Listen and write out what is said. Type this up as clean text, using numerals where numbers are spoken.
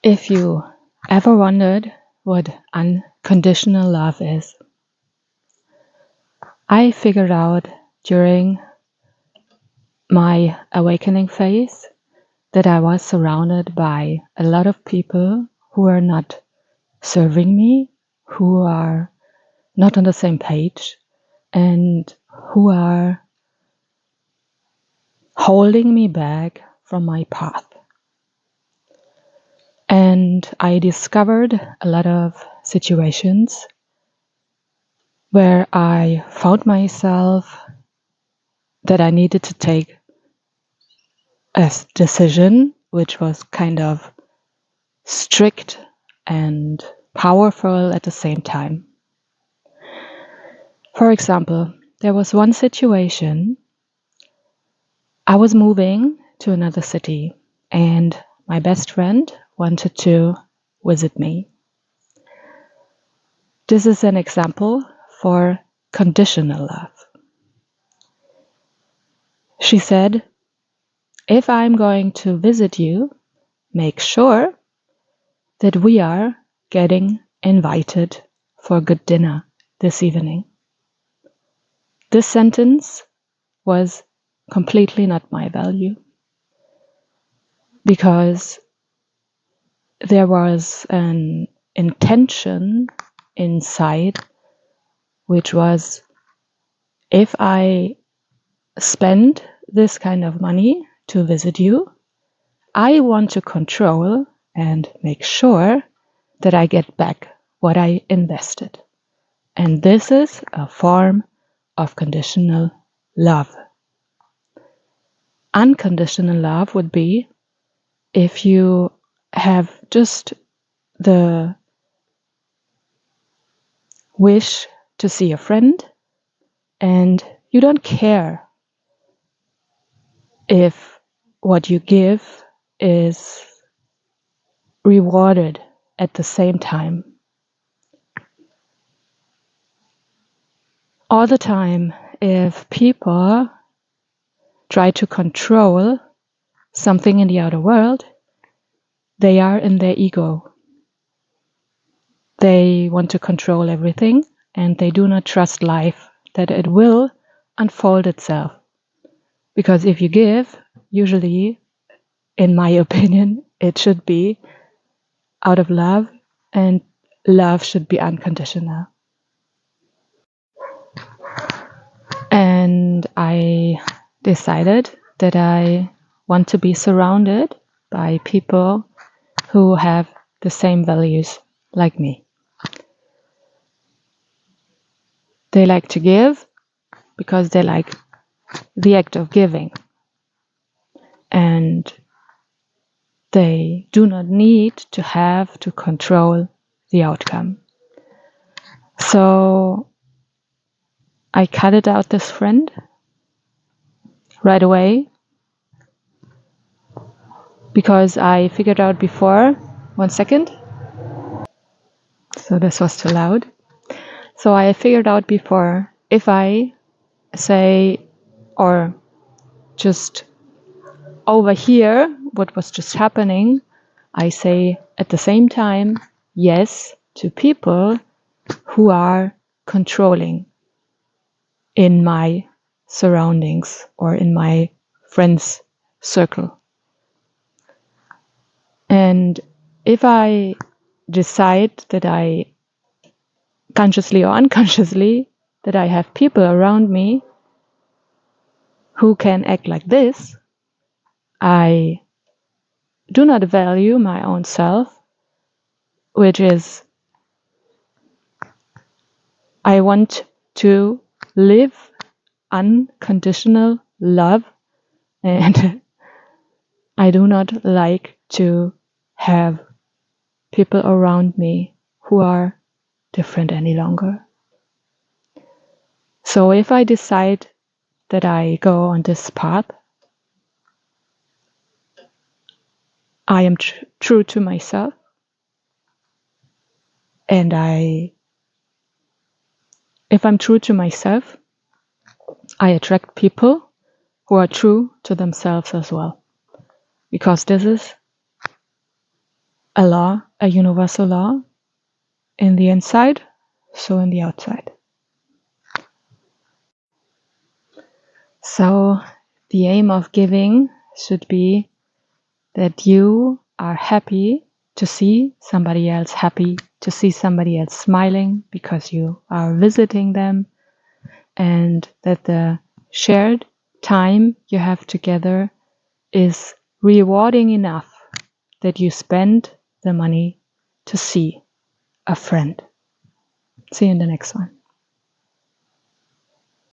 If you ever wondered what unconditional love is, I figured out during my awakening phase that I was surrounded by a lot of people who are not serving me, who are not on the same page, and who are holding me back from my path. And I discovered a lot of situations where I found myself that I needed to take a decision which was kind of strict and powerful at the same time. For example, there was one situation. I was moving to another city and my best friend wanted to visit me. This is an example for conditional love. She said, if I'm going to visit you, make sure that we are getting invited for a good dinner this evening. This sentence was completely not my value because there was an intention inside which was, if I spend this kind of money to visit you, I want to control and make sure that I get back what I invested. And this is a form of conditional love. Unconditional love would be if you have just the wish to see a friend and you don't care if what you give is rewarded at the same time. All the time, if people try to control something in the outer world, they are in their ego. They want to control everything and they do not trust life that it will unfold itself. Because if you give, usually, in my opinion, it should be out of love, and love should be unconditional. And I decided that I want to be surrounded by people who have the same values like me. They like to give because they like the act of giving. And they do not need to have to control the outcome. So I cut it out this friend right away because I figured out before, 1 second. So this was too loud. So I figured out before, if I say or just overhear what was just happening, I say at the same time yes to people who are controlling in my surroundings or in my friends' circle. And if I decide that I, consciously or unconsciously, that I have people around me who can act like this, I do not value my own self, which is, I want to live unconditional love, and I do not like to have people around me who are different any longer. So if I decide that I go on this path, I am true to myself, and if I'm true to myself, I attract people who are true to themselves as well, because this is a law, a universal law in the inside, so in the outside. So the aim of giving should be that you are happy to see somebody else happy, to see somebody else smiling because you are visiting them, and that the shared time you have together is rewarding enough that you spend the money to see a friend. See you in the next one.